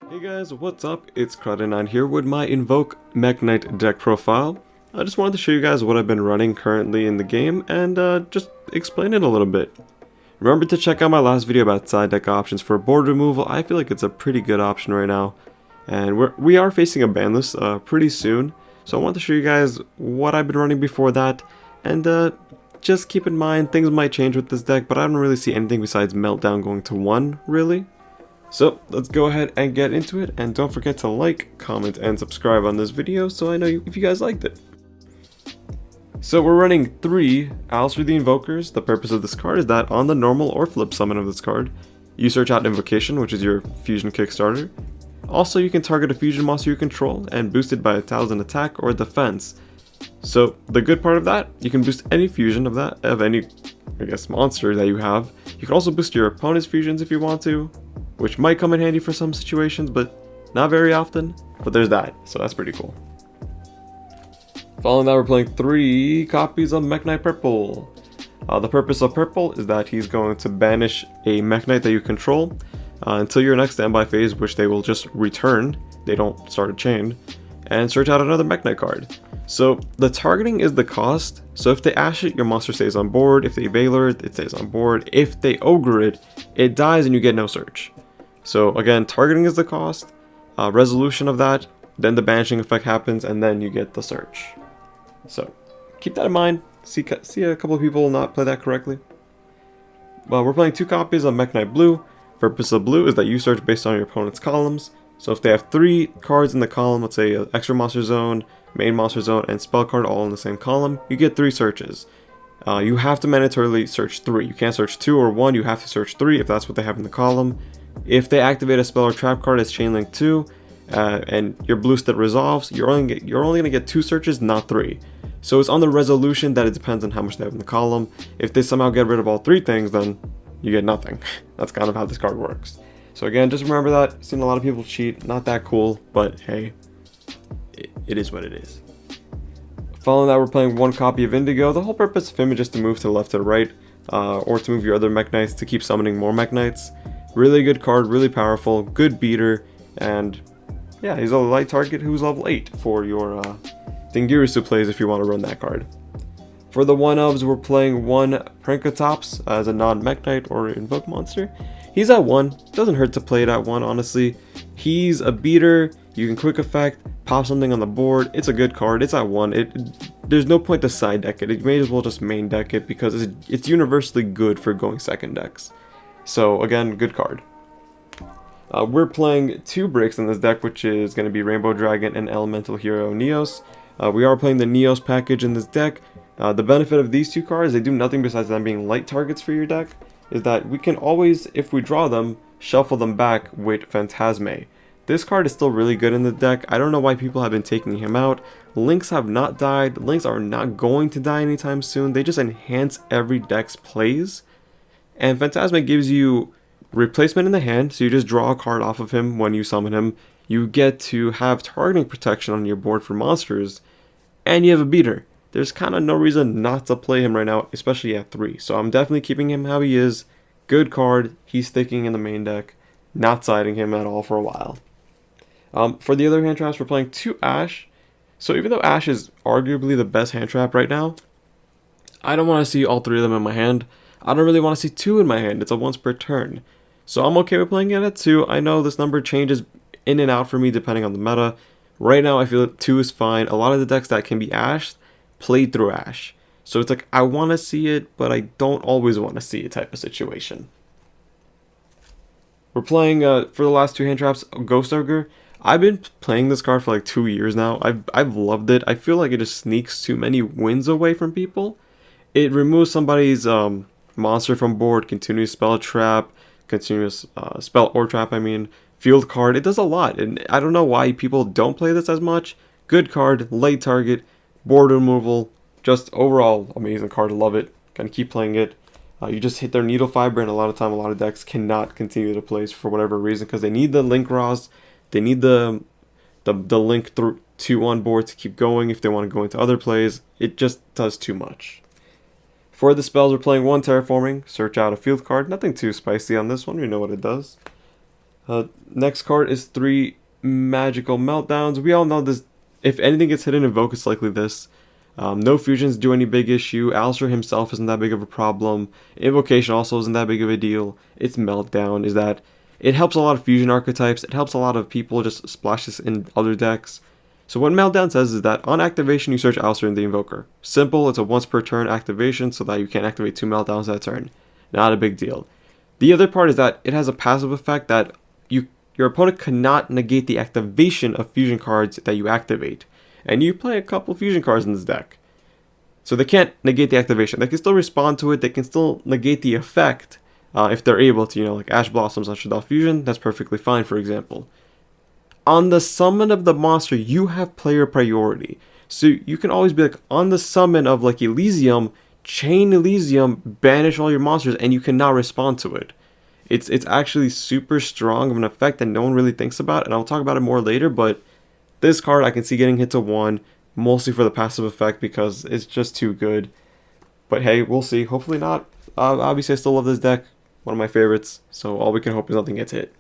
Hey guys, what's up? It's MEKK-KNIGHT here with my MEKK-KNIGHT deck profile. I just wanted to show you guys what I've been running currently in the game and just explain it a little bit. Remember to check out my last video about side deck options for board removal. I feel like it's a pretty good option right now. And we are facing a banlist pretty soon. So I want to show you guys what I've been running before that. And just keep in mind, things might change with this deck, but I don't really see anything besides Meltdown going to 1, really. So let's go ahead and get into it, and don't forget to like, comment, and subscribe on this video so I know if you guys liked it. So we're running 3 Alistair the Invokers. The purpose of this card is that on the normal or flip summon of this card, you search out Invocation, which is your fusion kickstarter. Also, you can target a fusion monster you control and boost it by 1000 attack or defense. So the good part of that, you can boost any fusion of any, I guess, monster that you have. You can also boost your opponent's fusions if you want to, which might come in handy for some situations, but not very often. But there's that, so that's pretty cool. Following that, we're playing 3 copies of MEKK-KNIGHT Purple. The purpose of Purple is that he's going to banish a MEKK-KNIGHT that you control until your next standby phase, which they will just return. They don't start a chain. And search out another MEKK-KNIGHT card. So the targeting is the cost. So if they Ash it, your monster stays on board. If they Veiler it, it stays on board. If they Ogre it, it dies and you get no search. So again, targeting is the cost, resolution of that, then the banishing effect happens, and then you get the search. So keep that in mind. See a couple of people not play that correctly. Well, we're playing 2 copies of MEKK-KNIGHT Blue. Purpose of Blue is that you search based on your opponent's columns. So if they have 3 cards in the column, let's say extra monster zone, main monster zone, and spell card all in the same column, you get 3 searches. You have to mandatorily search 3. You can't search 2 or 1, you have to search 3 if that's what they have in the column. If they activate a spell or trap card as Chain Link 2, and your blue stat resolves, you're only going to get 2 searches, not 3. So it's on the resolution that it depends on how much they have in the column. If they somehow get rid of all 3 things, then you get nothing. That's kind of how this card works. So again, just remember that. I've seen a lot of people cheat. Not that cool, but hey, it is what it is. Following that, we're playing 1 copy of Indigo. The whole purpose of him is just to move to the left or right, or to move your other MEKK-KNIGHTs to keep summoning more MEKK-KNIGHTs. Really good card, really powerful, good beater, and yeah, he's a light target who's level 8 for your Thingirisu plays if you want to run that card. For the 1-ofs, we're playing 1 Prankatops as a non-MEKK-KNIGHT or Invoke monster. He's at 1, doesn't hurt to play it at 1, honestly. He's a beater, you can quick effect, pop something on the board, it's a good card, it's at 1. There's no point to side deck it, you may as well just main deck it because it's universally good for going second decks. So again, good card. We're playing 2 breaks in this deck, which is going to be Rainbow Dragon and Elemental Hero Neos. We are playing the Neos package in this deck. The benefit of these 2 cards, they do nothing besides them being light targets for your deck, is that we can always, if we draw them, shuffle them back with Phantasme. This card is still really good in the deck. I don't know why people have been taking him out. Links have not died. Links are not going to die anytime soon. They just enhance every deck's plays. And Phantasma gives you replacement in the hand, so you just draw a card off of him when you summon him. You get to have targeting protection on your board for monsters, and you have a beater. There's kind of no reason not to play him right now, especially at 3. So I'm definitely keeping him how he is. Good card, he's sticking in the main deck, not siding him at all for a while. For the other hand traps, we're playing 2 Ash. So even though Ash is arguably the best hand trap right now, I don't want to see all 3 of them in my hand. I don't really want to see 2 in my hand. It's a once per turn. So I'm okay with playing it at 2. I know this number changes in and out for me depending on the meta. Right now I feel that 2 is fine. A lot of the decks that can be Ashed, played through Ash. So it's like I want to see it, but I don't always want to see it type of situation. We're playing, for the last 2 hand traps, Ghostburger. I've been playing this card for like 2 years now. I've loved it. I feel like it just sneaks too many wins away from people. It removes somebody's monster from board, continuous spell trap, continuous spell or trap, field card. It does a lot, and I don't know why people don't play this as much. Good card, light target, board removal, just overall amazing card. Love it. Gonna keep playing it. You just hit their needle fiber, and a lot of decks cannot continue to play for whatever reason because they need the link Ross, they need the link through 2 on board to keep going if they want to go into other plays. It just does too much. For the spells, we're playing 1 Terraforming, search out a field card. Nothing too spicy on this one, we know what it does. Next card is 3 Magical Meltdowns. We all know this. If anything gets hit in Invoke, it's likely this. No fusions do any big issue. Alistair himself isn't that big of a problem. Invocation also isn't that big of a deal. It's Meltdown is that it helps a lot of fusion archetypes. It helps a lot of people just splash this in other decks. So what Meltdown says is that on activation you search Alistair in the Invoker. Simple, it's a once per turn activation so that you can't activate 2 Meltdowns that turn. Not a big deal. The other part is that it has a passive effect that your opponent cannot negate the activation of fusion cards that you activate. And you play a couple fusion cards in this deck. So they can't negate the activation. They can still respond to it. They can still negate the effect if they're able to, like Ash Blossoms on Shaddoll Fusion. That's perfectly fine, for example. On the summon of the monster, you have player priority. So you can always be like, on the summon of like Elysium, chain Elysium, banish all your monsters, and you cannot respond to it. It's actually super strong of an effect that no one really thinks about, and I'll talk about it more later, but this card I can see getting hit to 1, mostly for the passive effect because it's just too good. But hey, we'll see. Hopefully not. Obviously I still love this deck, one of my favorites, so all we can hope is nothing gets hit.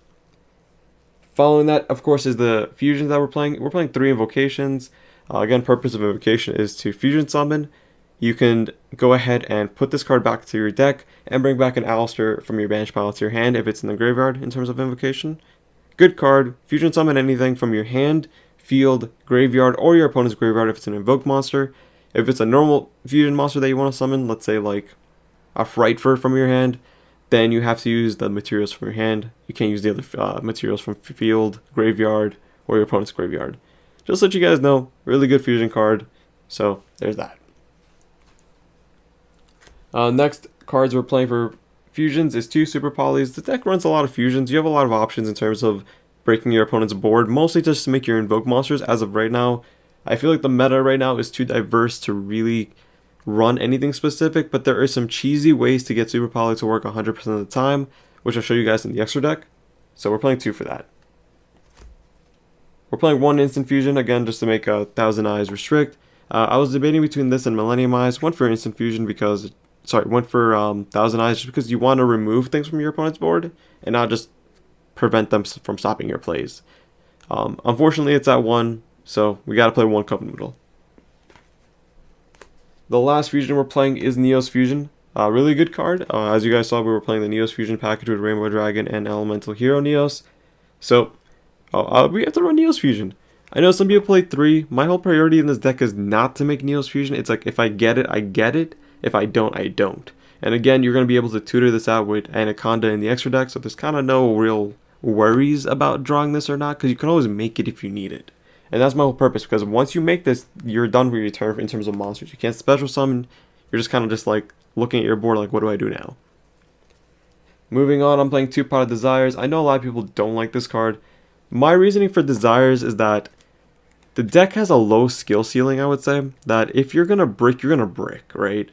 Following that, of course, is the fusions that we're playing. We're playing 3 invocations. Again, purpose of invocation is to fusion summon. You can go ahead and put this card back to your deck and bring back an Alistair from your banish pile to your hand if it's in the graveyard in terms of invocation. Good card. Fusion summon anything from your hand, field, graveyard, or your opponent's graveyard if it's an invoked monster. If it's a normal fusion monster that you want to summon, let's say like a Frightfur from your hand, then you have to use the materials from your hand. You can't use the other materials from field, graveyard, or your opponent's graveyard. Just to let you guys know, really good fusion card. So there's that. Next cards we're playing for fusions is 2 Super Polys. The deck runs a lot of fusions. You have a lot of options in terms of breaking your opponent's board, mostly just to make your invoke monsters. As of right now, I feel like the meta right now is too diverse to really run anything specific, but there are some cheesy ways to get Super Poly to work 100% of the time, which I'll show you guys in the extra deck. So we're playing 2 for that. We're playing 1 Instant Fusion, again, just to make a Thousand Eyes restrict. I was debating between this and Millennium Eyes. One for Instant Fusion because... Sorry, one for Thousand Eyes just because you want to remove things from your opponent's board and not just prevent them from stopping your plays. Unfortunately, it's at 1, so we got to play 1 Cup Noodle. The last fusion we're playing is Neos Fusion. Really good card. As you guys saw, we were playing the Neos Fusion package with Rainbow Dragon and Elemental Hero Neos. So, we have to run Neos Fusion. I know some people play 3. My whole priority in this deck is not to make Neos Fusion. It's like, if I get it, I get it. If I don't, I don't. And again, you're going to be able to tutor this out with Anaconda in the extra deck, so there's kind of no real worries about drawing this or not, because you can always make it if you need it. And that's my whole purpose, because once you make this, you're done with your turn in terms of monsters. You can't special summon, you're just kind of just like looking at your board like, what do I do now? Moving on, I'm playing 2 Pot of Desires. I know a lot of people don't like this card. My reasoning for Desires is that the deck has a low skill ceiling, I would say, that if you're going to brick, you're going to brick, right?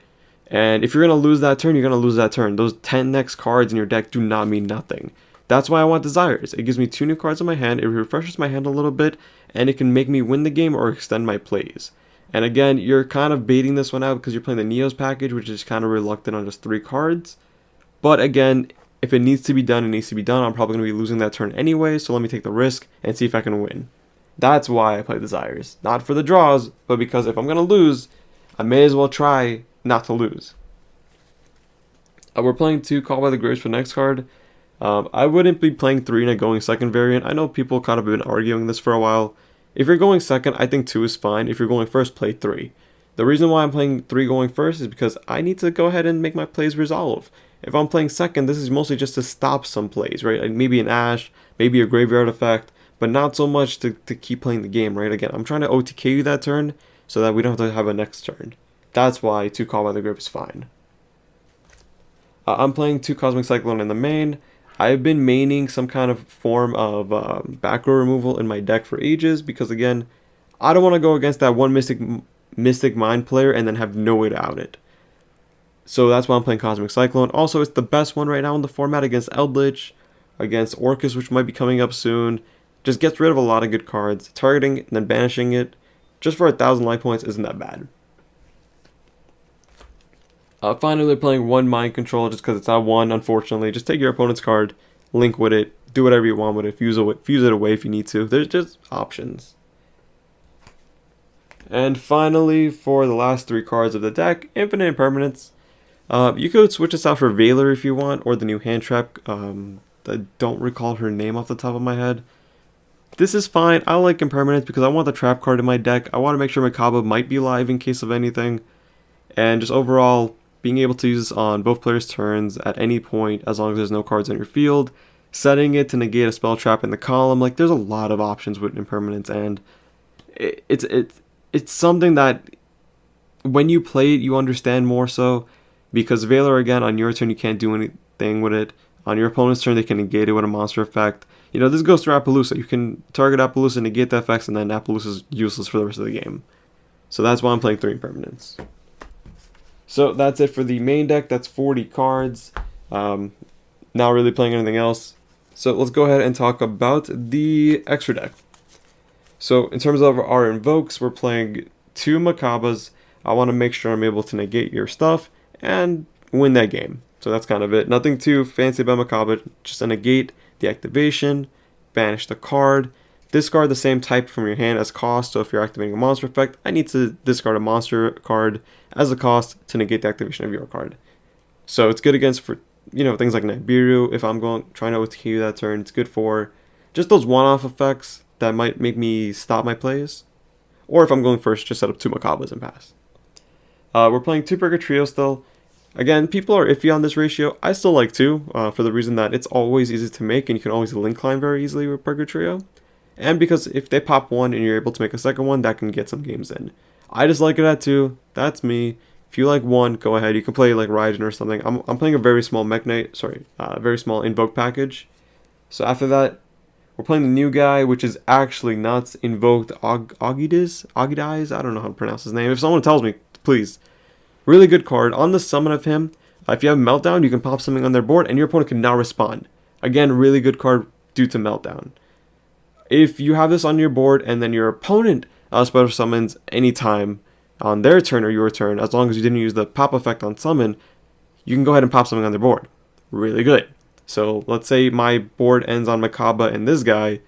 And if you're going to lose that turn, you're going to lose that turn. Those 10 next cards in your deck do not mean nothing. That's why I want Desires. It gives me 2 new cards in my hand, it refreshes my hand a little bit, and it can make me win the game or extend my plays. And again, you're kind of baiting this one out because you're playing the Neos package, which is kind of reluctant on just 3 cards. But again, if it needs to be done, it needs to be done. I'm probably going to be losing that turn anyway, so let me take the risk and see if I can win. That's why I play Desires. Not for the draws, but because if I'm going to lose, I may as well try not to lose. We're playing 2 Call by the Graves for the next card. I wouldn't be playing 3 in a going second variant. I know people kind of been arguing this for a while. If you're going second, I think 2 is fine. If you're going first, play 3. The reason why I'm playing 3 going first is because I need to go ahead and make my plays resolve. If I'm playing second, this is mostly just to stop some plays, right? Like maybe an Ash, maybe a Graveyard Effect, but not so much to keep playing the game, right? Again, I'm trying to OTK you that turn so that we don't have to have a next turn. That's why 2 Call by the Grip is fine. I'm playing 2 Cosmic Cyclone in the main. I've been maining some kind of form of back row removal in my deck for ages because, again, I don't want to go against that one Mystic Mind player and then have no way to out it. So that's why I'm playing Cosmic Cyclone. Also, it's the best one right now in the format against Eldritch, against Orcus, which might be coming up soon. Just gets rid of a lot of good cards. Targeting and then banishing it just for 1,000 life points isn't that bad. Finally, playing 1 Mind Control just because it's at 1, unfortunately. Just take your opponent's card, link with it, do whatever you want with it. Fuse it away if you need to. There's just options. And finally, for the last 3 cards of the deck, Infinite Impermanence. You could switch this out for Valor if you want, or the new hand trap. I don't recall her name off the top of my head. This is fine. I like Impermanence because I want the trap card in my deck. I want to make sure MEKK-KNIGHT might be live in case of anything. And just overall, being able to use this on both players' turns at any point as long as there's no cards on your field. Setting it to negate a spell trap in the column. Like, there's a lot of options with Impermanence, and it's something that when you play it, you understand more so. Because Valor, again, on your turn, you can't do anything with it. On your opponent's turn, they can negate it with a monster effect. You know, this goes to Appaloosa. You can target Appaloosa, negate the effects, and then Appaloosa is useless for the rest of the game. So that's why I'm playing 3 Impermanence. So that's it for the main deck. That's 40 cards. Not really playing anything else. So let's go ahead and talk about the extra deck. So in terms of our invokes, we're playing 2 Macabas. I want to make sure I'm able to negate your stuff and win that game. So that's kind of it. Nothing too fancy about MEKK-KNIGHT. Just a negate the activation, banish the card, discard the same type from your hand as cost. So if you're activating a monster effect, I need to discard a monster card as a cost to negate the activation of your card. So it's good against, for things like Nibiru. If I'm trying to OTK that turn, it's good for just those one-off effects that might make me stop my plays. Or if I'm going first, just set up 2 Macabas and pass. We're playing 2 Burger Trio still. Again, people are iffy on this ratio. I still like 2 for the reason that it's always easy to make and you can always link climb very easily with Burger Trio. And because if they pop 1 and you're able to make a second one, that can get some games in. I just like it at 2. That's me. If you like 1, go ahead. You can play like Raiden or something. I'm playing a very small MEKK-KNIGHT, very small Invoke package. So after that, we're playing the new guy, which is actually nuts. Invoked Agidiz? I don't know how to pronounce his name. If someone tells me, please. Really good card. On the summon of him, if you have Meltdown, you can pop something on their board and your opponent can now respond. Again, really good card due to Meltdown. If you have this on your board and then your opponent special summons anytime on their turn or your turn, as long as you didn't use the pop effect on summon, you can go ahead and pop something on their board. Really good. So let's say my board ends on Macaba and this guy,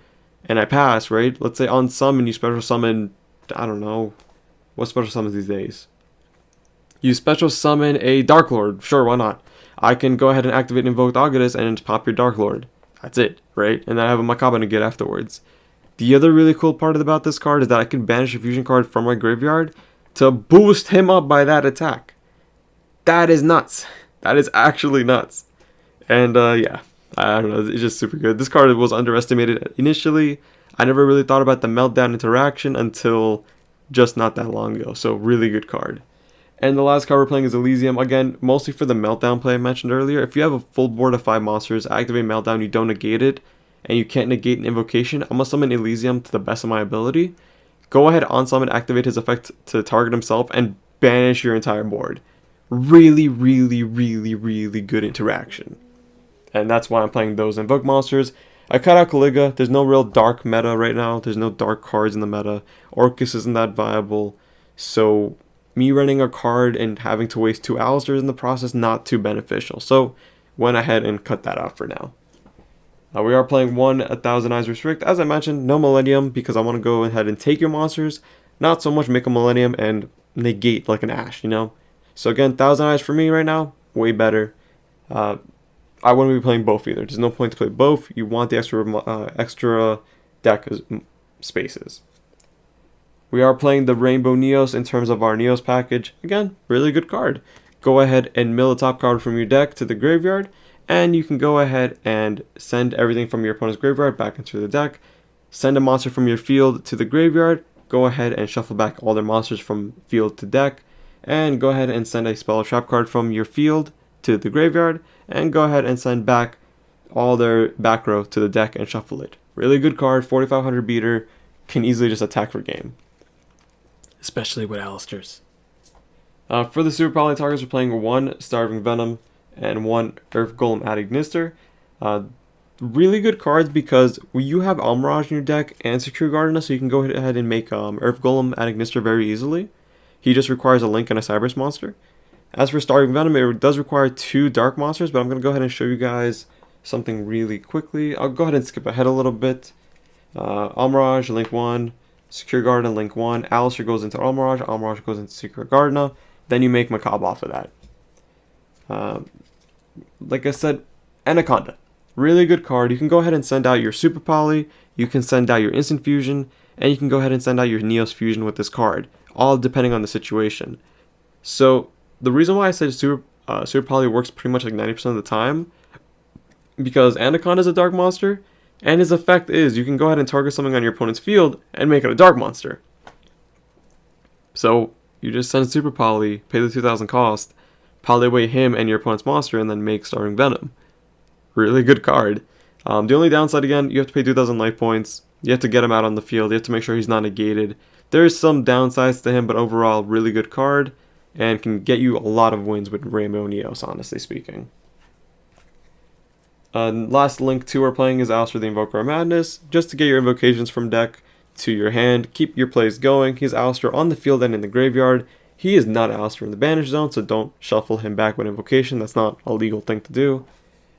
and I pass, right? Let's say on summon you special summon, I don't know, what special summons these days? You special summon a Dark Lord. Sure, why not? I can go ahead and activate Invoked Agidiz and just pop your Dark Lord. That's it, right? And then I have a Macaba to get afterwards. The other really cool part about this card is that I can banish a fusion card from my graveyard to boost him up by that attack. That is nuts. That is actually nuts. And yeah, I don't know, it's just super good. This card was underestimated initially. I never really thought about the Meltdown interaction until just not that long ago. So really good card. And the last card we're playing is Elysium. Again, mostly for the Meltdown play I mentioned earlier. If you have a full board of 5 monsters, activate Meltdown, you don't negate it, and you can't negate an invocation, I'm going to summon Elysium to the best of my ability. Go ahead, on summon, activate his effect to target himself, and banish your entire board. Really, really, really, really good interaction. And that's why I'm playing those Invoke monsters. I cut out Caliga. There's no real dark meta right now. There's no dark cards in the meta. Orcus isn't that viable. So me running a card and having to waste 2 Alistairs in the process, not too beneficial. So went ahead and cut that out for now. We are playing 1 1,000 Eyes Restrict. As I mentioned, no Millennium because I want to go ahead and take your monsters. Not so much make a Millennium and negate like an Ash, So again, 1,000 Eyes for me right now, way better. I wouldn't be playing both either. There's no point to play both. You want the extra deck spaces. We are playing the Rainbow Neos in terms of our Neos package. Again, really good card. Go ahead and mill the top card from your deck to the graveyard, and you can go ahead and send everything from your opponent's graveyard back into the deck. Send a monster from your field to the graveyard. Go ahead and shuffle back all their monsters from field to deck, and go ahead and send a spell or trap card from your field to the graveyard, and go ahead and send back all their back row to the deck and shuffle it. Really good card, 4,500 beater, can easily just attack for game. Especially with Alistairs. For the super poly targets, we're playing 1 Starving Venom and 1 Earth Golem Anaconda. Really good cards because you have Almirage in your deck and Secure Gardener, so you can go ahead and make Earth Golem Anaconda very easily. He just requires a Link and a Cyberse monster. As for Starving Venom, it does require 2 dark monsters, but I'm going to go ahead and show you guys something really quickly. I'll go ahead and skip ahead a little bit. Almirage, link 1. Secure Garden, link 1. Alistair goes into Almirage. Almirage goes into Secure Garden. Then you make Macabre off of that. Like I said, Anaconda. Really good card. You can go ahead and send out your Super Poly. You can send out your Instant Fusion. And you can go ahead and send out your Neos Fusion with this card. All depending on the situation. So, the reason why I said Super Poly works pretty much like 90% of the time, because Anaconda is a dark monster, and his effect is you can go ahead and target something on your opponent's field and make it a dark monster. So you just send Super Poly, pay the 2,000 cost, poly away him and your opponent's monster, and then make Starving Venom. Really good card. The only downside, again, you have to pay 2,000 life points. You have to get him out on the field. You have to make sure he's not negated. There's some downsides to him, but overall, really good card, and can get you a lot of wins with Rainbow Neos, honestly speaking. Last link 2 we're playing is Alistair the Invoker of Madness, just to get your invocations from deck to your hand, keep your plays going. He's Alistair on the field and in the graveyard. He is not Alistair in the banish zone, so don't shuffle him back with invocation. That's not a legal thing to do.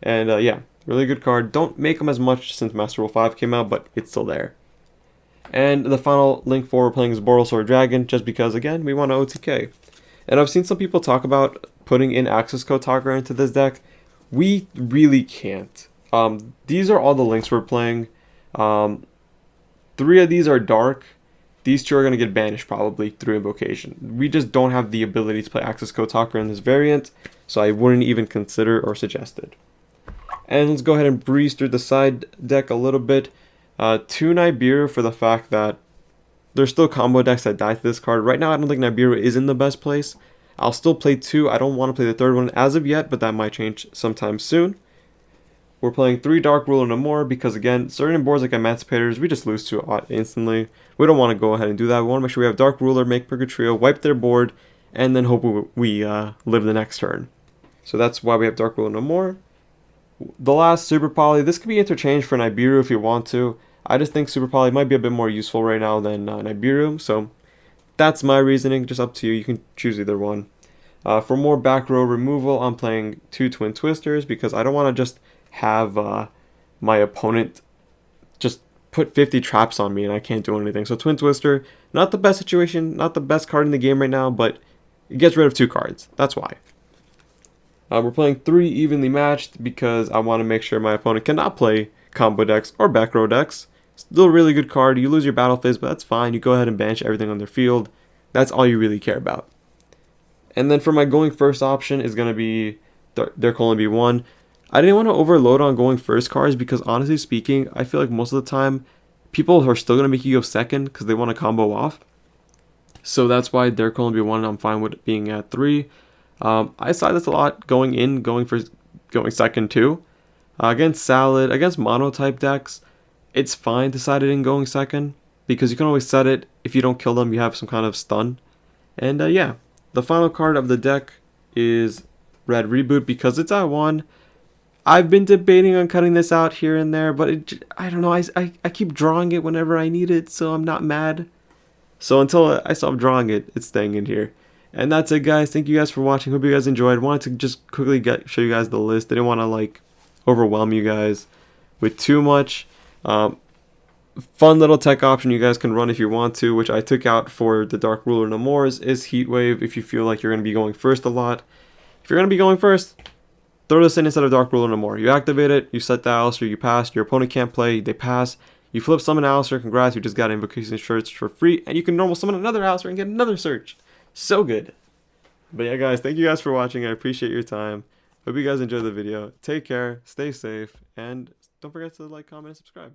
And yeah, really good card. Don't make him as much since Master Rule 5 came out, but it's still there. And the final link 4 we're playing is Boral Sword Dragon, just because, again, we want to OTK. And I've seen some people talk about putting in access code talker into this deck. We really can't. These are all the links we're playing. 3 of these are dark. These 2 are going to get banished probably through invocation. We just don't have the ability to play access code talker in this variant, so I wouldn't even consider or suggest it. And let's go ahead and breeze through the side deck a little bit. 2 Nibiru for the fact that there's still combo decks that die to this card. Right now I don't think Nibiru is in the best place. I'll still play 2. I don't want to play the 3rd one as of yet, but that might change sometime soon. We're playing 3 Dark Ruler no more because, again, certain boards like Emancipators, we just lose to instantly. We don't want to go ahead and do that. We want to make sure we have Dark Ruler, make Purgatrio, wipe their board, and then hope we live the next turn. So that's why we have Dark Ruler no more. The last Super Poly, this could be interchanged for Nibiru if you want to. I just think Super Poly might be a bit more useful right now than Nibiru, so that's my reasoning, just up to you. You can choose either one. For more back row removal, I'm playing 2 Twin Twisters because I don't want to just have my opponent just put 50 traps on me and I can't do anything. So Twin Twister, not the best situation, not the best card in the game right now, but it gets rid of 2 cards. That's why. We're playing 3 evenly matched because I want to make sure my opponent cannot play combo decks or back row decks. Still a really good card. You lose your battle phase, but that's fine. You go ahead and banish everything on their field. That's all you really care about. And then for my going first option is going to be their colon B1. I didn't want to overload on going first cards because, honestly speaking, I feel like most of the time people are still going to make you go second because they want to combo off. So that's why their colon B1 I'm fine with it being at 3. I saw this a lot going second too. Against Salad, against mono type decks, it's fine to side it in going second because you can always set it. If you don't kill them, you have some kind of stun. And yeah, the final card of the deck is Red Reboot because it's at 1. I've been debating on cutting this out here and there, but I don't know. I keep drawing it whenever I need it, so I'm not mad. So until I stop drawing it, it's staying in here. And that's it, guys. Thank you guys for watching. Hope you guys enjoyed. Wanted to just quickly show you guys the list. Didn't want to overwhelm you guys with too much. Fun little tech option you guys can run if you want to, which I took out for the Dark Ruler No Mores, is Heatwave if you feel like you're going to be going first a lot. If you're going to be going first, throw this in instead of Dark Ruler No More. You activate it, you set the Alistair, you pass, your opponent can't play, they pass, you flip summon Alistair, congrats, you just got Invocation Search for free, and you can normal summon another Alistair and get another search. So good. But yeah, guys, thank you guys for watching. I appreciate your time. Hope you guys enjoyed the video. Take care, stay safe, and don't forget to like, comment, and subscribe.